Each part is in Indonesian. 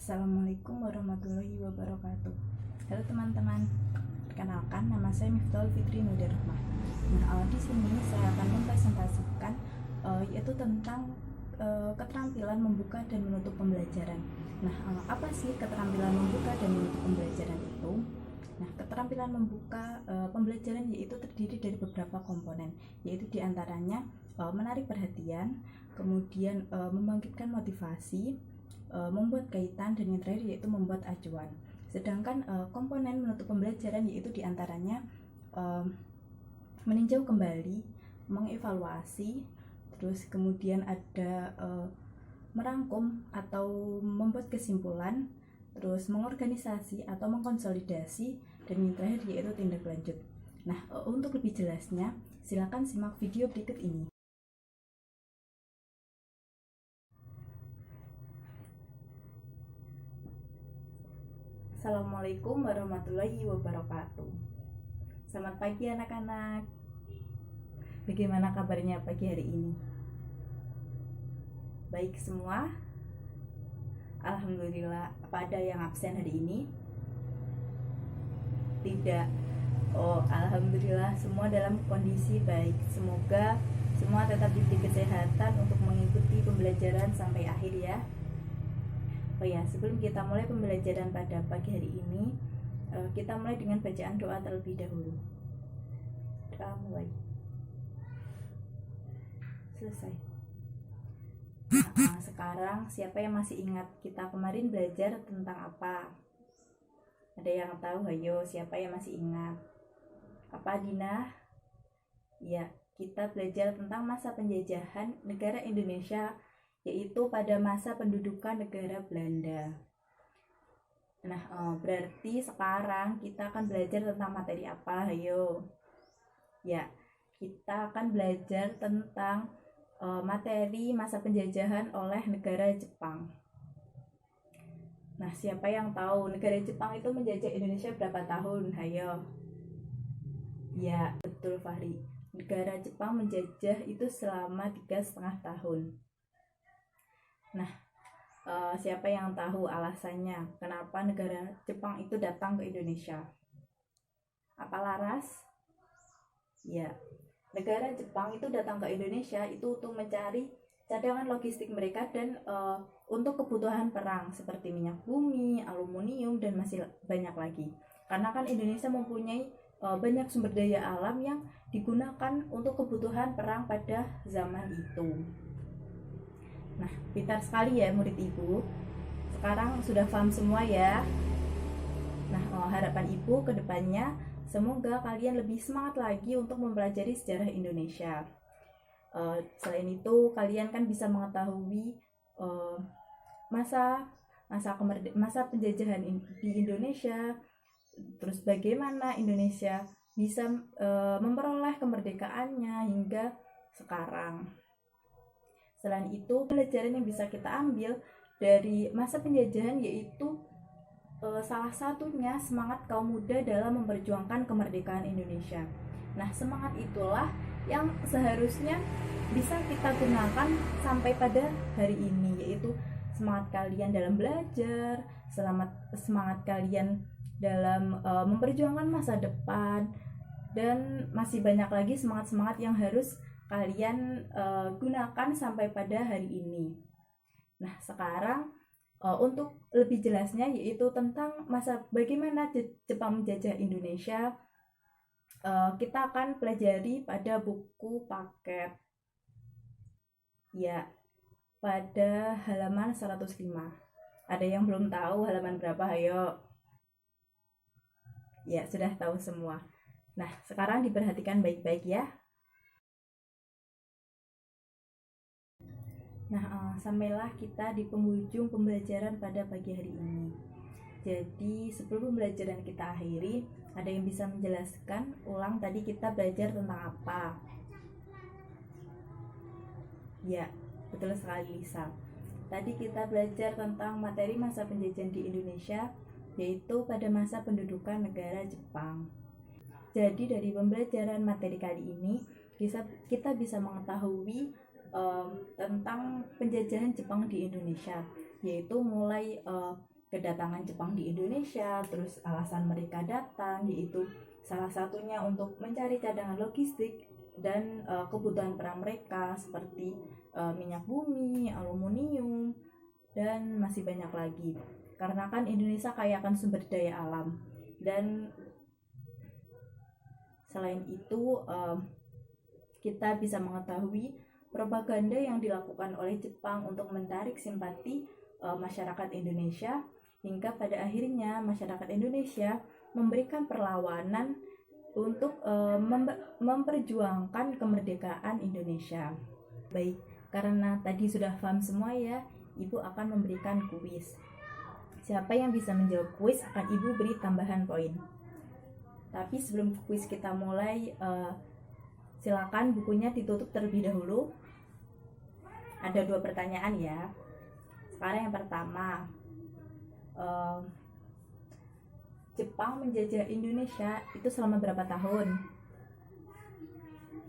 Assalamualaikum warahmatullahi wabarakatuh. Halo teman-teman, perkenalkan nama saya Miftahul Fitri Nudarahmah. Di sini saya akan mempresentasikan yaitu tentang keterampilan membuka dan menutup pembelajaran. Apa sih keterampilan membuka dan menutup pembelajaran itu? Keterampilan membuka pembelajaran yaitu terdiri dari beberapa komponen, yaitu diantaranya menarik perhatian, kemudian membangkitkan motivasi, membuat kaitan, dan yang terakhir yaitu membuat acuan. Sedangkan komponen menutup pembelajaran yaitu diantaranya meninjau kembali, mengevaluasi, terus kemudian ada merangkum atau membuat kesimpulan, terus mengorganisasi atau mengkonsolidasi, dan yang terakhir yaitu tindak lanjut. Untuk lebih jelasnya, silakan simak video berikut ini. Assalamualaikum warahmatullahi wabarakatuh. Selamat pagi anak-anak. Bagaimana kabarnya pagi hari ini? Baik semua? Alhamdulillah. Apa ada yang absen hari ini? Tidak. Alhamdulillah semua dalam kondisi baik. Semoga semua tetap diberi kesehatan untuk mengikuti pembelajaran sampai akhir ya. Sebelum kita mulai pembelajaran pada pagi hari ini, kita mulai dengan bacaan doa terlebih dahulu. Doa mulai. Selesai. Sekarang siapa yang masih ingat kita kemarin belajar tentang apa? Ada yang tahu? Ayo, siapa yang masih ingat? Apa, Dina? Ya, kita belajar tentang masa penjajahan negara Indonesia, yaitu pada masa pendudukan negara Belanda. Berarti sekarang kita akan belajar tentang materi apa? Ayo. Ya, kita akan belajar tentang materi masa penjajahan oleh negara Jepang. Siapa yang tahu negara Jepang itu menjajah Indonesia berapa tahun? Ayo. Ya, betul Fahri. Negara Jepang menjajah itu selama 3,5 tahun. Siapa yang tahu alasannya kenapa negara Jepang itu datang ke Indonesia? Apa laras? Ya, negara Jepang itu datang ke Indonesia itu untuk mencari cadangan logistik mereka dan untuk kebutuhan perang seperti minyak bumi, aluminium, dan masih banyak lagi. Karena kan Indonesia mempunyai banyak sumber daya alam yang digunakan untuk kebutuhan perang pada zaman itu. Pintar sekali ya murid ibu. Sekarang sudah paham semua ya. Harapan ibu ke depannya semoga kalian lebih semangat lagi untuk mempelajari sejarah Indonesia. Selain itu kalian kan bisa mengetahui masa penjajahan di Indonesia, terus bagaimana Indonesia bisa memperoleh kemerdekaannya hingga sekarang. Selain itu, pelajaran yang bisa kita ambil dari masa penjajahan yaitu salah satunya semangat kaum muda dalam memperjuangkan kemerdekaan Indonesia. Semangat itulah yang seharusnya bisa kita gunakan sampai pada hari ini, yaitu semangat kalian dalam belajar, semangat kalian dalam memperjuangkan masa depan, dan masih banyak lagi semangat-semangat yang harus kalian gunakan sampai pada hari ini. Sekarang untuk lebih jelasnya yaitu tentang bagaimana Jepang menjajah Indonesia, kita akan pelajari pada buku paket ya, pada halaman 105. Ada yang belum tahu halaman berapa? Ayo. Ya, sudah tahu semua. Sekarang diperhatikan baik-baik ya. Sampailah kita di penghujung pembelajaran pada pagi hari ini. Jadi sebelum pembelajaran kita akhiri, ada yang bisa menjelaskan ulang tadi kita belajar tentang apa? Ya, betul sekali Lisa. Tadi kita belajar tentang materi masa penjajahan di Indonesia, yaitu pada masa pendudukan negara Jepang. Jadi dari pembelajaran materi kali ini, kita bisa mengetahui tentang penjajahan Jepang di Indonesia, yaitu mulai kedatangan Jepang di Indonesia, terus alasan mereka datang yaitu salah satunya untuk mencari cadangan logistik dan kebutuhan perang mereka seperti minyak bumi, aluminium, dan masih banyak lagi. Karena kan Indonesia kaya akan sumber daya alam, dan selain itu kita bisa mengetahui propaganda yang dilakukan oleh Jepang untuk menarik simpati masyarakat Indonesia, hingga pada akhirnya masyarakat Indonesia memberikan perlawanan untuk memperjuangkan kemerdekaan Indonesia. Baik, karena tadi sudah paham semua ya, Ibu akan memberikan kuis. Siapa yang bisa menjawab kuis akan Ibu beri tambahan poin. Tapi sebelum kuis kita mulai, silakan bukunya ditutup terlebih dahulu. Ada 2 pertanyaan ya. Sekarang yang pertama, Jepang menjajah Indonesia itu selama berapa tahun?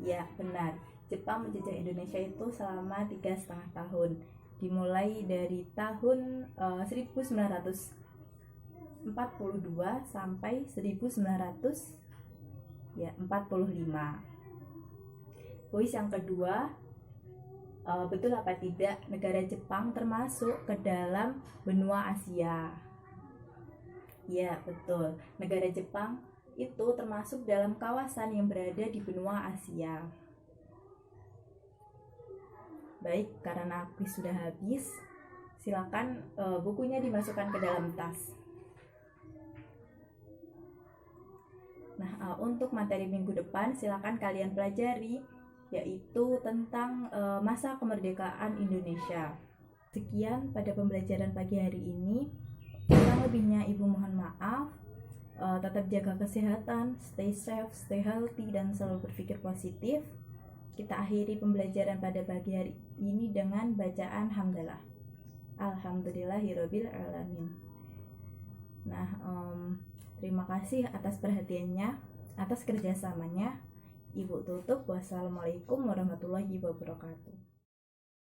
Ya, benar. Jepang menjajah Indonesia itu selama 3,5 tahun. Dimulai dari tahun 1942 sampai 1945. Kuis yang kedua, betul apa tidak negara Jepang termasuk ke dalam benua Asia? Ya, betul. Negara Jepang itu termasuk dalam kawasan yang berada di benua Asia. Baik, karena kuis sudah habis, silakan bukunya dimasukkan ke dalam tas. Nah, untuk materi minggu depan silakan kalian pelajari, yaitu tentang masa kemerdekaan Indonesia. Sekian pada pembelajaran pagi hari ini. Kurang lebihnya Ibu mohon maaf. Tetap jaga kesehatan, stay safe, stay healthy, dan selalu berpikir positif. Kita akhiri pembelajaran pada pagi hari ini dengan bacaan hamdalah. Alhamdulillahirabbil alamin. Nah, terima kasih atas perhatiannya, atas kerjasamanya. Ibu tutup. Wassalamualaikum warahmatullahi wabarakatuh.